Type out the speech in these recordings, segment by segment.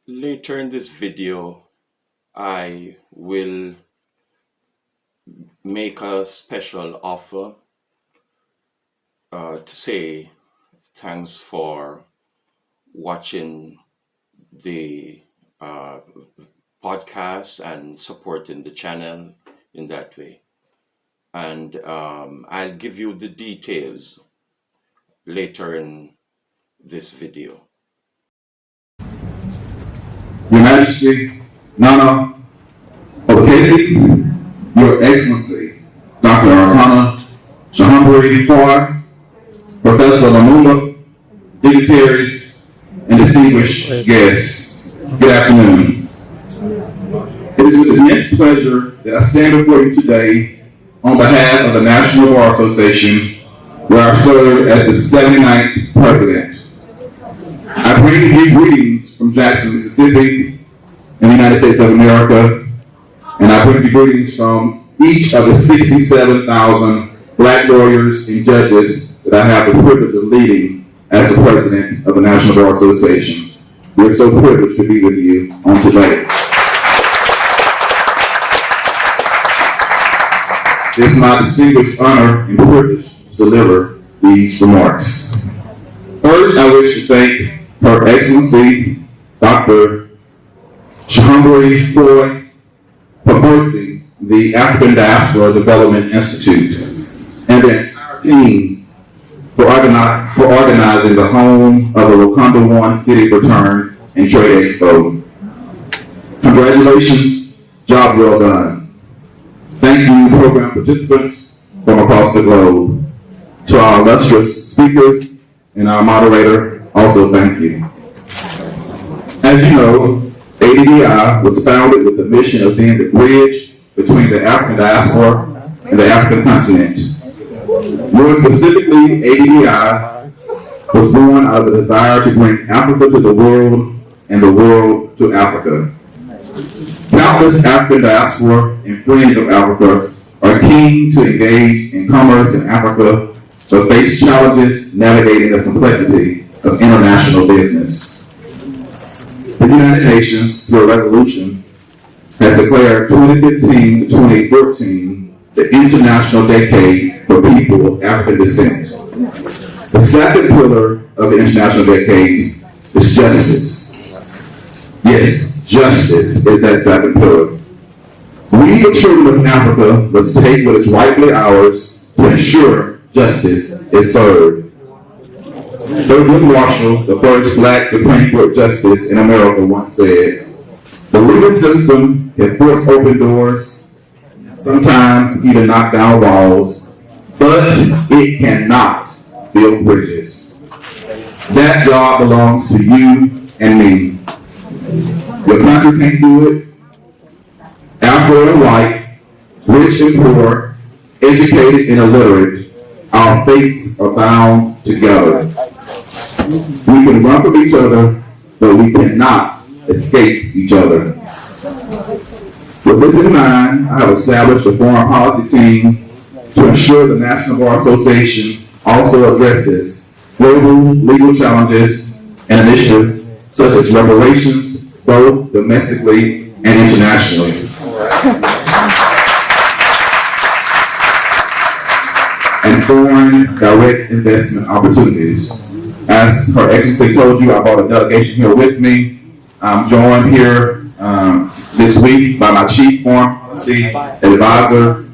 Later in this video, I will make a special offer to say thanks for watching the podcast and supporting the channel in that way. And I'll give you the details later in this video. Your Majesty, Nana Obakesi, Your Excellency, Dr. Arkana Shahambury Foy, Professor Lamumba, dignitaries, and distinguished guests, good afternoon. It is with immense pleasure that I stand before you today on behalf of the National Bar Association, where I serve as the 79th President. I bring you greetings from Jackson, Mississippi, in the United States of America, and I bring you greetings from each of the 67,000 Black lawyers and judges that I have the privilege of leading as the President of the National Bar Association. We're so privileged to be with you on today. It's my distinguished honor and privilege to deliver these remarks. First, I wish to thank Her Excellency, Dr. Shahambury Foy, for birthing the Afrikan Diaspora-Development-institute, and the entire team for organizing the home of the Wakanda One City Return and Trade Expo. Congratulations, job well done. Thank you, program participants from across the globe. To our illustrious speakers and our moderator, also thank you. As you know, ADDI was founded with the mission of being the bridge between the African diaspora and the African continent. More specifically, ADDI was born out of the desire to bring Africa to the world and the world to Africa. Countless African diaspora and friends of Africa are keen to engage in commerce in Africa, but face challenges navigating the complexity of international business. The United Nations, through a resolution, has declared 2015 to 2014 the International Decade for People of African Descent. The second pillar of the International Decade is justice. Yes, justice is that second pillar. We, the children of Africa, must take what is rightly ours to ensure justice is served. Thurgood Marshall, the first Black Supreme Court Justice in America, once said, "The legal system can force open doors, sometimes even knock down walls, but it cannot build bridges." That job belongs to you and me. Your country can't do it. Afro and white, rich and poor, educated and illiterate, our fates are bound together. We can run from each other, but we cannot escape each other. With this in mind, I have established a foreign policy team to ensure the National Bar Association also addresses global legal challenges and initiatives such as reparations, both domestically and internationally. And foreign direct investment opportunities. As Her Excellency told you, I brought a delegation here with me. I'm joined here this week by my chief foreign policy advisor.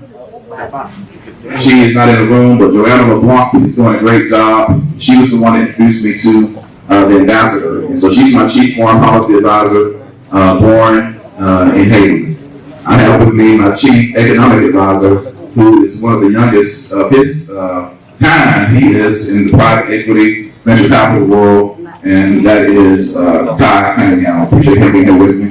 She is not in the room, but Joanna LeBlanc is doing a great job. She was the one that introduced me to the ambassador. And so she's my chief foreign policy advisor, born in Haiti. I have with me my chief economic advisor, who is one of the youngest of his kind. He is in the private equity venture capital world, and that is Kai Cunningham. I appreciate him being here with me.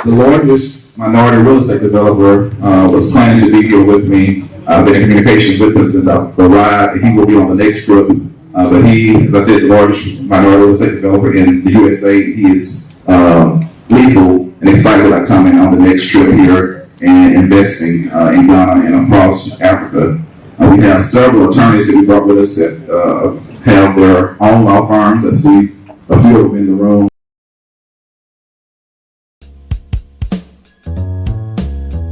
The largest minority real estate developer was planning to be here with me. I've been in communications with him since I've arrived. He will be on the next trip. But he, as I said, the largest minority real estate developer in the USA. He is lethal and excited about coming on the next trip here and investing in Ghana and across Africa. We have several attorneys that we brought with us that have their own law firms. I see a few of them in the room.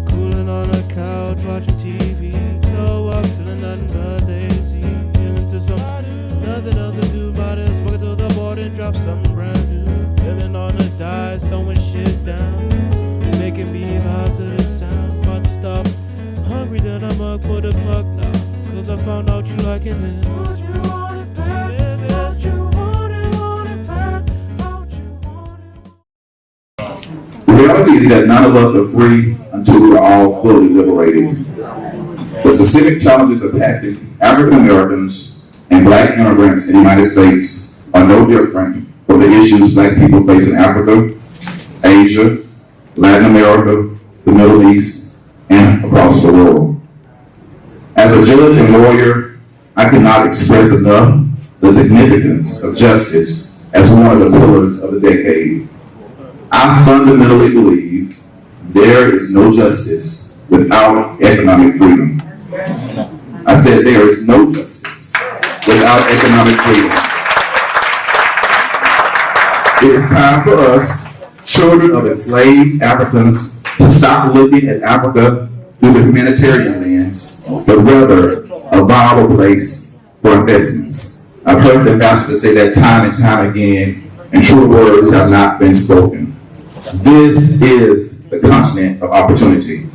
Cooling on a couch, watching TV. No, I'm feeling nothing but lazy. Feeling to some nothing else to do. Might as well go to the board and drop something brand new. Feeling on the dice, throwing shit down. Making me vibe to the sound. About to stop. Hungry that I'm up for the plug now. Cause I found out you liking this. Don't you want it back? Don't you want it back? Don't you want it? The reality is that none of us are free until we are all fully liberated. The systemic challenges impacting African Americans and Black immigrants in the United States are no different from the issues Black people face in Africa, Asia, Latin America, the Middle East, and across the world. As a judge and lawyer, I cannot express enough the significance of justice as one of the pillars of the decade. I fundamentally believe there is no justice without economic freedom. I said there is no justice without economic freedom. It is time for us, children of enslaved Africans, to stop looking at Africa through the humanitarian lens, but rather a viable place for investments. I've heard the ambassador say that time and time again, and true words have not been spoken. This is the continent of opportunity.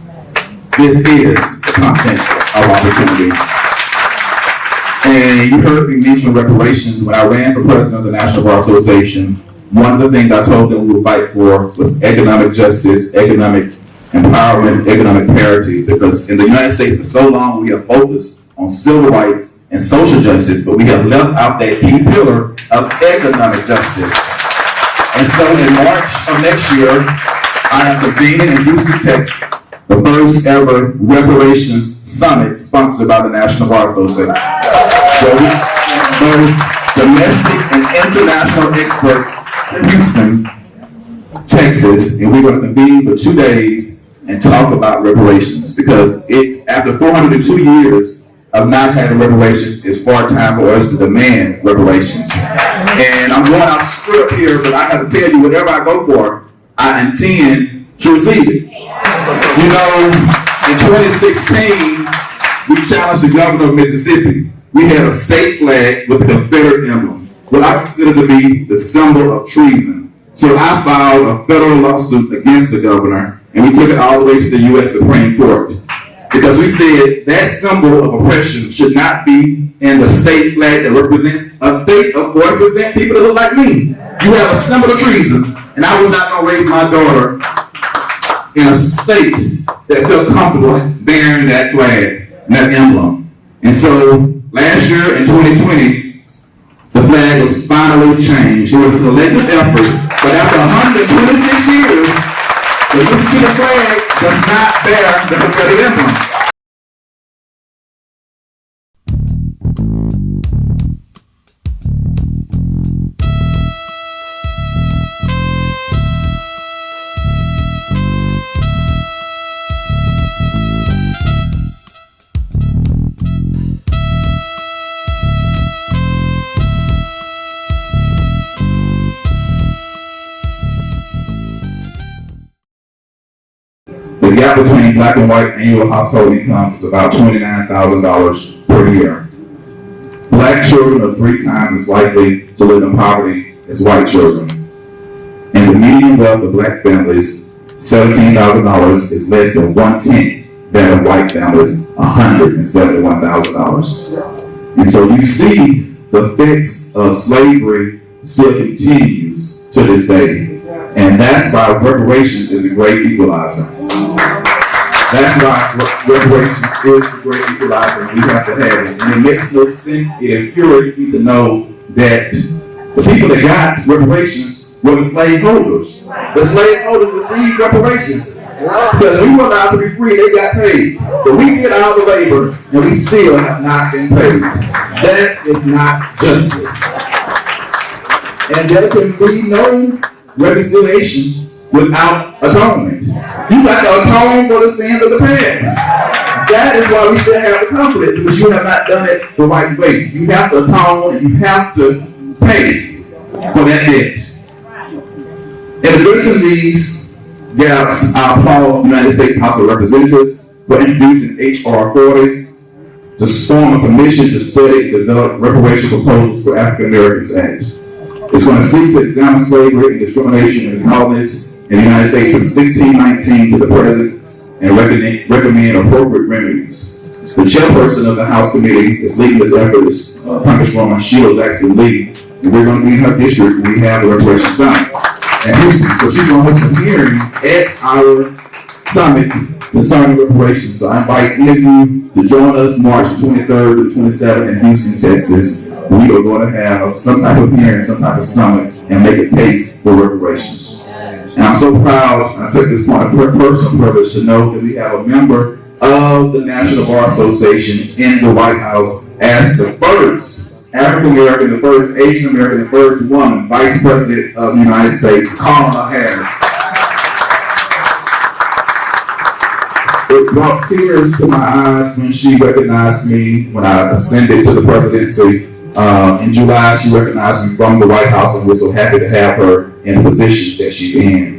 This is the continent of opportunity. And you heard me mention reparations. When I ran for president of the National Bar Association, one of the things I told them we would fight for was economic justice, economic empowerment, economic parity, because in the United States for so long we have focused on civil rights and social justice, but we have left out that key pillar of economic justice. And so in March of next year, I am convening in Houston, Texas, the first ever reparations summit sponsored by the National Bar Association. So both domestic and international experts in Houston, Texas, and we're going to convene for 2 days and talk about reparations, because after 402 years of not having reparations, it's far time for us to demand reparations. And I'm going off script here, but I have to tell you, whatever I go for, I intend to receive it. You know, in 2016, we challenged the governor of Mississippi. We had a state flag with the Confederate emblem, what I consider to be the symbol of treason. So I filed a federal lawsuit against the governor, and we took it all the way to the U.S. Supreme Court. Because we said that symbol of oppression should not be in the state flag that represents a state of 40% people that look like me. You have a symbol of treason, and I was not going to raise my daughter in a state that felt comfortable bearing that flag and that emblem. And so last year in 2020, the flag was finally changed. It was a collective effort, but after 126 years, the Mississippi flag does not bear the Confederate emblem. The gap between black and white annual household incomes is about $29,000 per year. Black children are 3 times as likely to live in poverty as white children. And the median wealth of black families, $17,000, is less than 1/10 that of white families, $171,000. And so you see the effects of slavery still continues to this day. And that's why reparations is the great equalizer. That's why reparations is the great equalizer, and we have to have it. And it makes no sense, it infuriates me to know that the people that got reparations were the slaveholders. The slaveholders received reparations. Because we were allowed to be free, they got paid. But we did all the labor, and we still have not been paid. That is not justice. And there can be no reconciliation without atonement. You got to atone for the sins of the past. That is why we still have the conflict, because you have not done it the right way. You have to atone and you have to pay for that debt. In addressing these gaps, I applaud the United States House of Representatives for introducing H.R. 40 to form a commission to study and develop reparation proposals for African Americans Act. It's going to seek to examine slavery and discrimination in the colonies in the United States from 1619 to the present and recommend appropriate remedies. The chairperson of the House Committee is leading this effort is Congresswoman Sheila Jackson Lee, and we're going to be in her district when we have the Reparations Summit in Houston. So she's going to host a hearing at our summit concerning reparations. So I invite any of you to join us March 23rd to 27th in Houston, Texas. We are going to have some type of hearing, some type of summit, and make a case for reparations. And I'm so proud, I took this point of personal privilege to know that we have a member of the National Bar Association in the White House as the first African American, the first Asian American, the first woman Vice President of the United States, Kamala Harris. It brought tears to my eyes when she recognized me when I ascended to the presidency. In July, she recognized me from the White House, and we're so happy to have her in the position that she's in.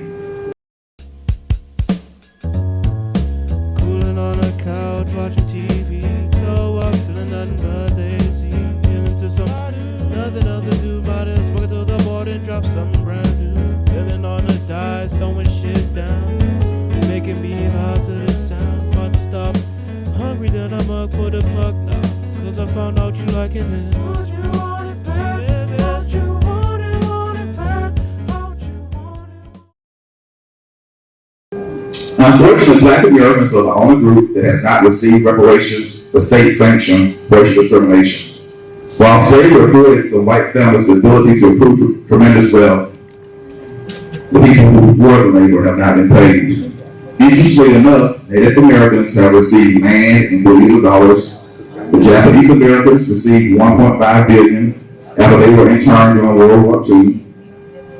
Cooling on a couch, watching TV. No, I'm feeling nothing but lazy. Feeling to some nothing else to do. Might as well go to the board and drop something brand new. Living on the dice, throwing shit down. Making me hard to the sound. About to stop. Hungry, then I'm up for the plug now. Cause I found out you liking it. Don't you want it back? Don't you want it back? Don't you want it? Unfortunately, Black Americans are the only group that has not received reparations for state-sanctioned racial discrimination. While slavery afforded some white families the ability to accrue tremendous wealth, the people who were the labor have not been paid. Interestingly enough, Native Americans have received land in billions of dollars. The Japanese Americans received $1.5 billion after they were interned during World War II.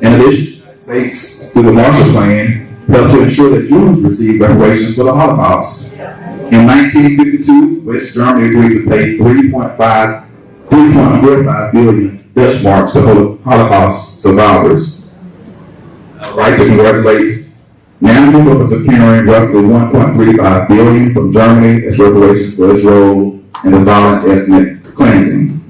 In addition, the United States, through the Marshall Plan, helped to ensure that Jews received reparations for the Holocaust. In 1952, West Germany agreed to pay 3.45 billion Dutch marks to Holocaust survivors. I'd like to congratulate Namibia for securing roughly 1.35 billion from Germany as reparations for its role in the violent ethnic cleansing.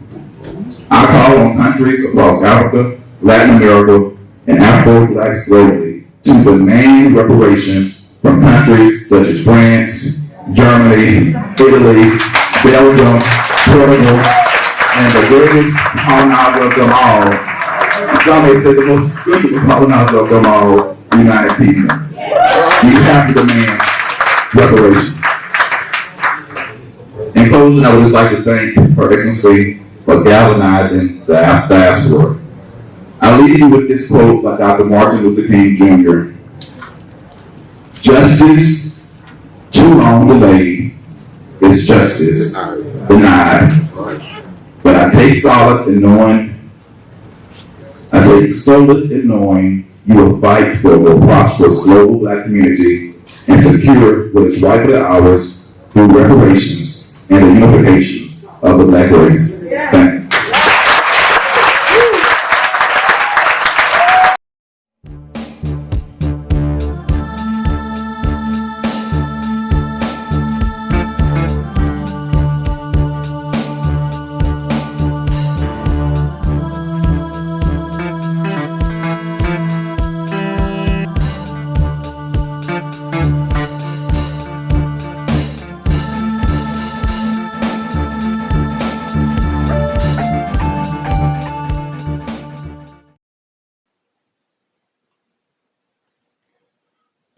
I call on countries across Africa, Latin America, and Afro-Blacks globally to demand reparations from countries such as France, Germany, Italy, Belgium, Portugal, and the greatest colonizer of them all. Some may say the most expensive colonizer of them all, the United Kingdom. We have to demand reparations. In closing, I would just like to thank Her Excellency for galvanizing the diaspora. I'll leave you with this quote by Dr. Martin Luther King Jr. Justice too long delayed is justice denied. But I take solace in knowing you will fight for a more prosperous global Black community and secure what is rightfully ours through reparations and the unification of the Black race. Thank you.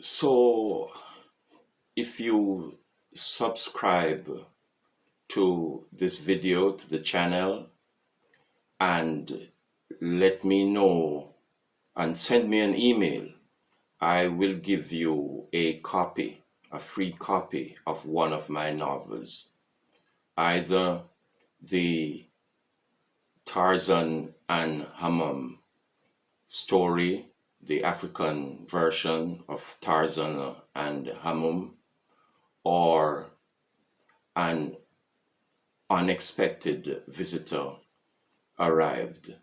So, if you subscribe to this video, to the channel, and let me know and send me an email, I will give you a copy, a free copy of one of my novels, either the Tarzan and Hammam story, the African version of Tarzan and Hammam, or an unexpected visitor arrived,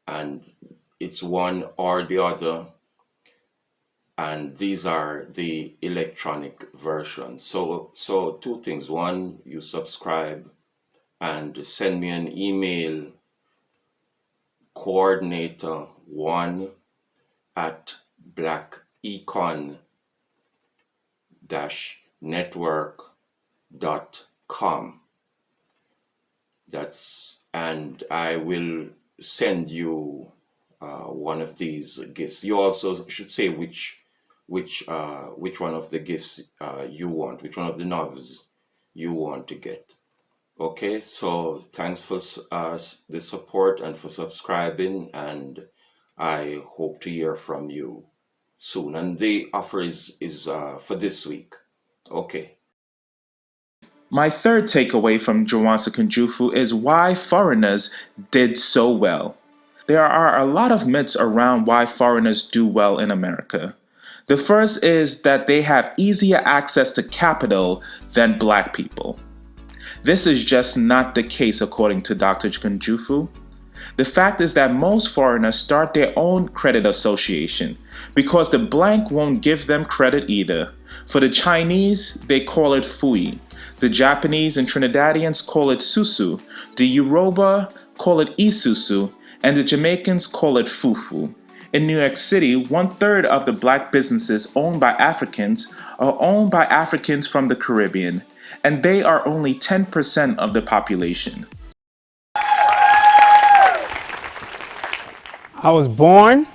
and it's one or the other, and these are the electronic versions. So two things. One, you subscribe and send me an email, coordinator1@black-econ-network.com. And I will send you one of these gifts. You also should say which one of the gifts you want, which one of the novels you want to get. Okay, so thanks for the support and for subscribing, and I hope to hear from you soon. And the offer is for this week. Okay. My third takeaway from Jawansa Kunjufu is why foreigners did so well. There are a lot of myths around why foreigners do well in America. The first is that they have easier access to capital than Black people. This is just not the case according to Dr. Kunjufu. The fact is that most foreigners start their own credit association because the blank won't give them credit either. For the Chinese, they call it fui. The Japanese and Trinidadians call it Sou-Sou. The Yoruba call it Isusu, and the Jamaicans call it fufu. In New York City, 1/3 of the Black businesses owned by Africans are owned by Africans from the Caribbean, and they are only 10% of the population. I was born,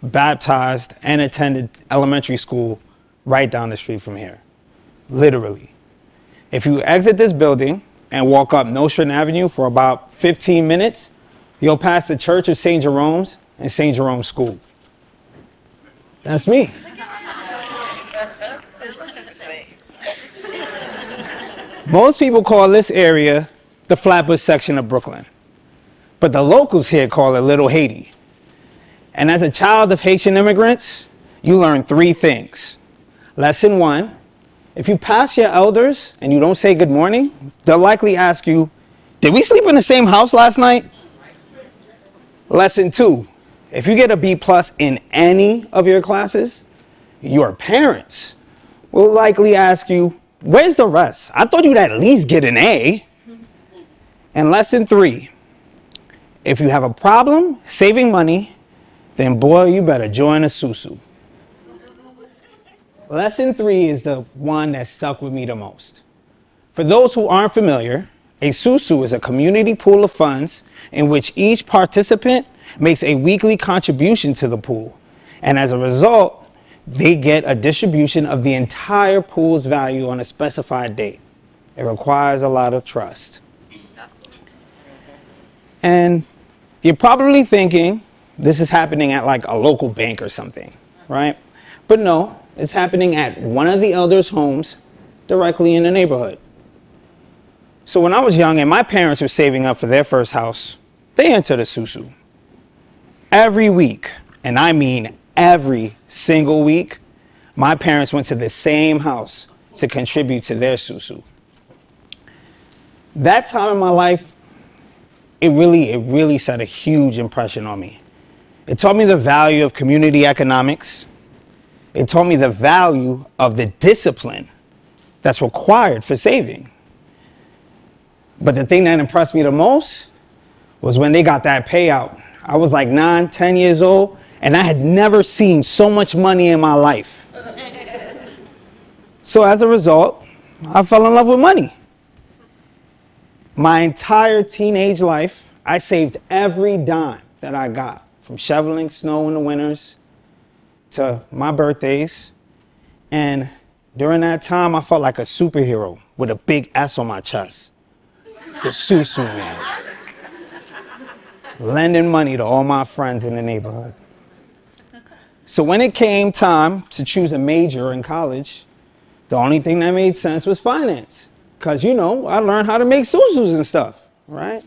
baptized, and attended elementary school right down the street from here, literally. If you exit this building and walk up Nostrand Avenue for about 15 minutes, you'll pass the Church of St. Jerome's and St. Jerome's School. That's me. Most people call this area the Flatbush section of Brooklyn, but the locals here call it Little Haiti. And as a child of Haitian immigrants, you learn 3 things. Lesson 1, if you pass your elders and you don't say good morning, they'll likely ask you, did we sleep in the same house last night? Lesson 2, if you get a B+ in any of your classes, your parents will likely ask you, where's the rest? I thought you'd at least get an A. And lesson 3, if you have a problem saving money, then boy, you better join a Sou-Sou. Lesson 3 is the one that stuck with me the most. For those who aren't familiar, a Sou-Sou is a community pool of funds in which each participant makes a weekly contribution to the pool. And as a result, they get a distribution of the entire pool's value on a specified date. It requires a lot of trust. And you're probably thinking this is happening at like a local bank or something, right? But no, it's happening at one of the elders' homes directly in the neighborhood. So when I was young and my parents were saving up for their first house, they entered a Sou-Sou. Every week, and I mean every single week, my parents went to the same house to contribute to their Sou-Sou. That time in my life, it really set a huge impression on me. It taught me the value of community economics. It taught me the value of the discipline that's required for saving. But the thing that impressed me the most was when they got that payout. I was like 9, 10 years old, and I had never seen so much money in my life. So as a result, I fell in love with money. My entire teenage life, I saved every dime that I got, from shoveling snow in the winters to my birthdays. And during that time, I felt like a superhero with a big S on my chest. The Sou-Sou man. Lending money to all my friends in the neighborhood. So when it came time to choose a major in college, the only thing that made sense was finance. Because, you know, I learned how to make Sou-Sous and stuff, right?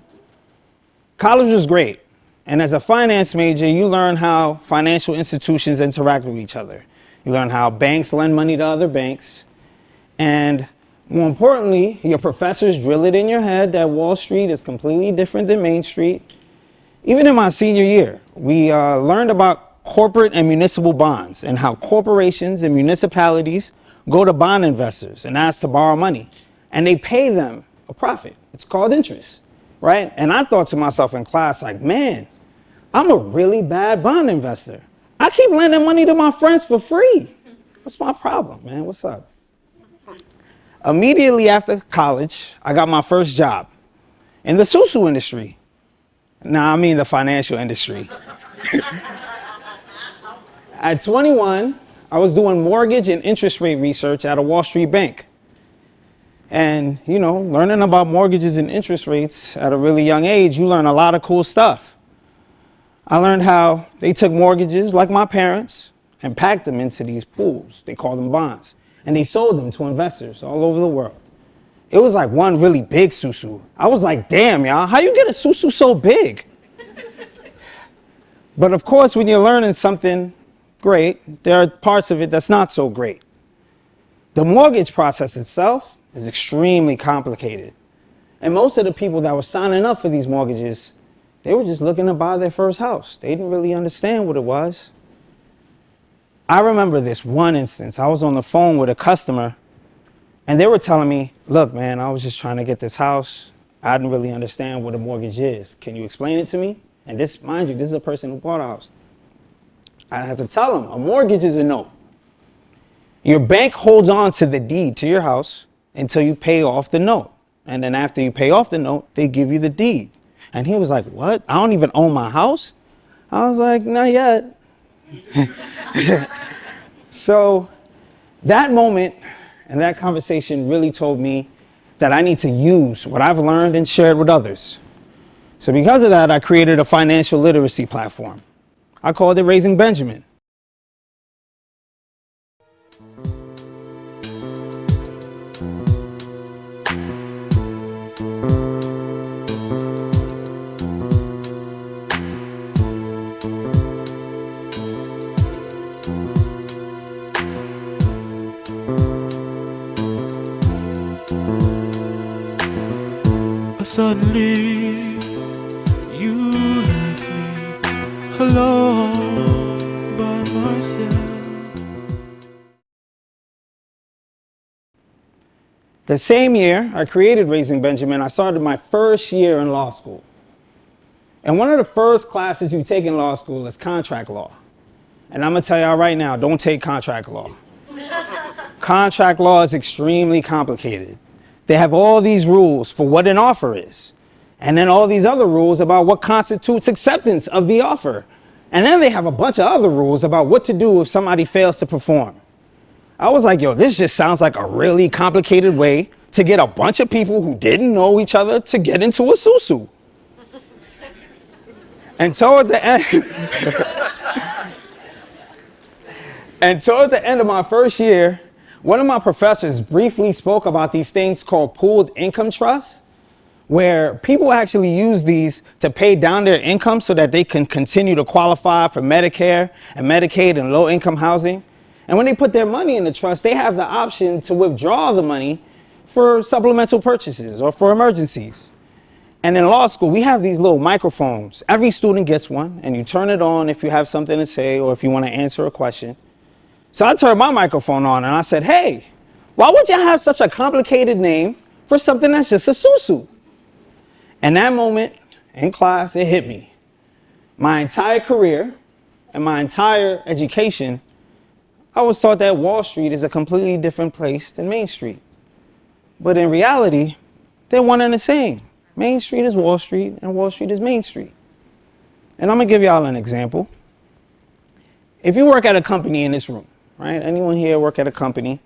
College was great. And as a finance major, you learn how financial institutions interact with each other. You learn how banks lend money to other banks. And More importantly, your professors drill it in your head that Wall Street is completely different than Main Street. Even in my senior year, we learned about corporate and municipal bonds and how corporations and municipalities go to bond investors and ask to borrow money, and they pay them a profit. It's called interest, right? And I thought to myself in class, like, man, I'm a really bad bond investor. I keep lending money to my friends for free. What's my problem, man? What's up? Immediately after college, I got my first job in the Sou-Sou industry. Nah, I mean the financial industry. At 21, I was doing mortgage and interest rate research at a Wall Street bank. And, you know, learning about mortgages and interest rates at a really young age, you learn a lot of cool stuff. I learned how they took mortgages like my parents and packed them into these pools. They called them bonds. And they sold them to investors all over the world. It was like one really big Sou-Sou. I was like, damn, y'all, how you get a Sou-Sou so big? But of course, when you're learning something great, there are parts of it that's not so great. The mortgage process itself is extremely complicated. And most of the people that were signing up for these mortgages, they were just looking to buy their first house. They didn't really understand what it was. I remember this one instance. I was on the phone with a customer and they were telling me, look, man, I was just trying to get this house. I didn't really understand what a mortgage is. Can you explain it to me? And this, mind you, this is a person who bought a house. I had to tell them, a mortgage is a note. Your bank holds on to the deed to your house until you pay off the note. And then after you pay off the note, they give you the deed. And he was like, what? I don't even own my house? I was like, not yet. So that moment and that conversation really told me that I need to use what I've learned and shared with others. So because of that, I created a financial literacy platform. I called it Raising Benjamin. Suddenly, you left me alone by myself. The same year I created Raising Benjamin, I started my first year in law school. And one of the first classes you take in law school is contract law. And I'm gonna tell y'all right now, don't take contract law. Contract law is extremely complicated. They have all these rules for what an offer is. And then all these other rules about what constitutes acceptance of the offer. And then they have a bunch of other rules about what to do if somebody fails to perform. I was like, yo, this just sounds like a really complicated way to get a bunch of people who didn't know each other to get into a Sou-Sou. And toward the end of my first year, one of my professors briefly spoke about these things called pooled income trusts, where people actually use these to pay down their income so that they can continue to qualify for Medicare and Medicaid and low-income housing. And when they put their money in the trust, they have the option to withdraw the money for supplemental purchases or for emergencies. And in law school, we have these little microphones. Every student gets one, and you turn it on if you have something to say or if you want to answer a question. So I turned my microphone on and I said, hey, why would you have such a complicated name for something that's just a Sou-Sou? And that moment in class, it hit me. My entire career and my entire education, I was taught that Wall Street is a completely different place than Main Street. But in reality, they're one and the same. Main Street is Wall Street and Wall Street is Main Street. And I'm gonna give y'all an example. If you work at a company in this room, right? Anyone here work at a company?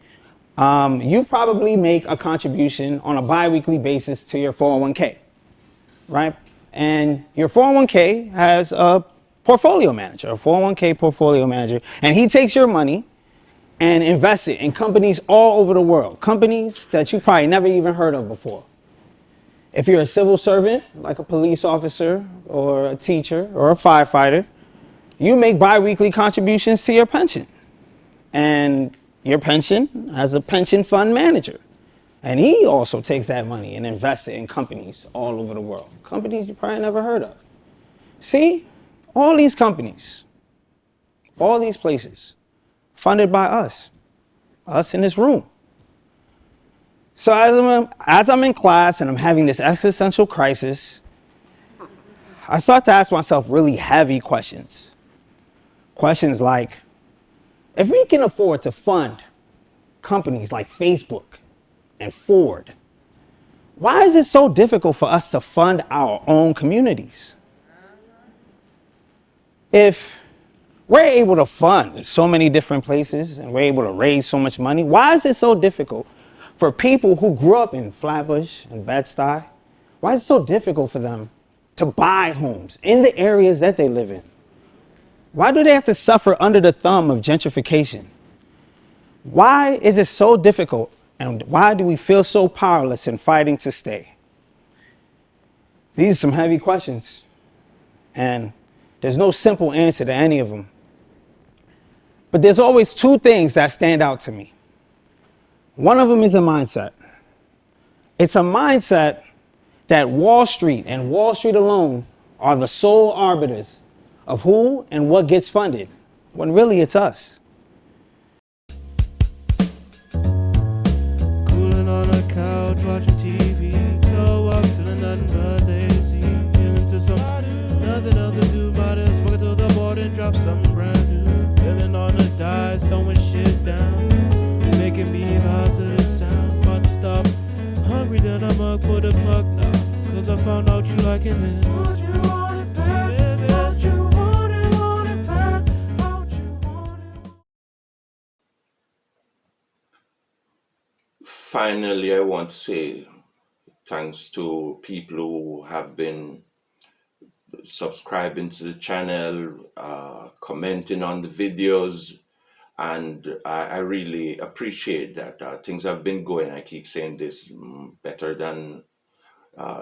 You probably make a contribution on a bi-weekly basis to your 401k, right? And your 401k has a portfolio manager, a 401k portfolio manager, and he takes your money and invests it in companies all over the world, companies that you probably never even heard of before. If you're a civil servant, like a police officer or a teacher or a firefighter, you make bi-weekly contributions to your pension. And your pension has a pension fund manager. And he also takes that money and invests it in companies all over the world. Companies you probably never heard of. See, all these companies, all these places, funded by us in this room. So as I'm in class and I'm having this existential crisis, I start to ask myself really heavy questions. Questions like, if we can afford to fund companies like Facebook and Ford, why is it so difficult for us to fund our own communities? If we're able to fund so many different places and we're able to raise so much money, why is it so difficult for people who grew up in Flatbush and Bed-Stuy? Why is it so difficult for them to buy homes in the areas that they live in? Why do they have to suffer under the thumb of gentrification? Why is it so difficult, and why do we feel so powerless in fighting to stay? These are some heavy questions, and there's no simple answer to any of them. But there's always two things that stand out to me. One of them is a mindset. It's a mindset that Wall Street and Wall Street alone are the sole arbiters of who and what gets funded, when really it's us. Cooling on a couch, watching TV. No, I'm feeling nothing but lazy. Feeling to some nothing else to do. Might as well go to the board and drop something brand new. Feeling on the dice, throwing shit down. Making me vibe to the sound. About to stop. Hungry that I'm up for the plug now. Cause I found out you liking this. Would you want it back? Would you want it back? Would you want it? Finally, I want to say thanks to people who have been subscribing to the channel, commenting on the videos, and I really appreciate that. Things have been going, I keep saying this, better than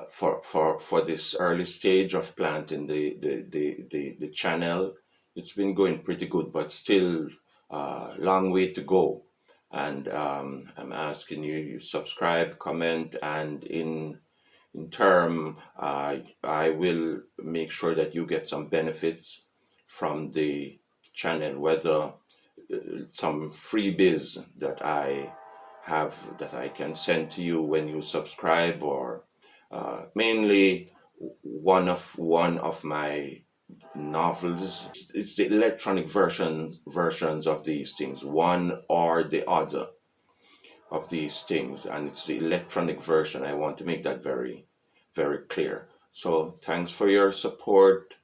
for this early stage of planting the channel. It's been going pretty good, but still long way to go. And I'm asking you subscribe, comment, and in term, I will make sure that you get some benefits from the channel, whether some freebies that I have that I can send to you when you subscribe, or mainly one of my novels. It's the electronic versions of these things, one or the other of these things, and it's the electronic version. I want to make that very, very clear. So thanks for your support,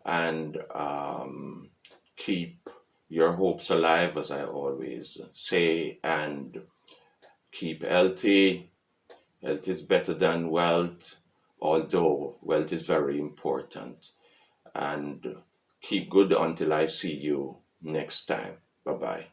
and keep your hopes alive, as I always say, and keep healthy. Health is better than wealth, although wealth is very important. And keep good until I see you next time. Bye-bye.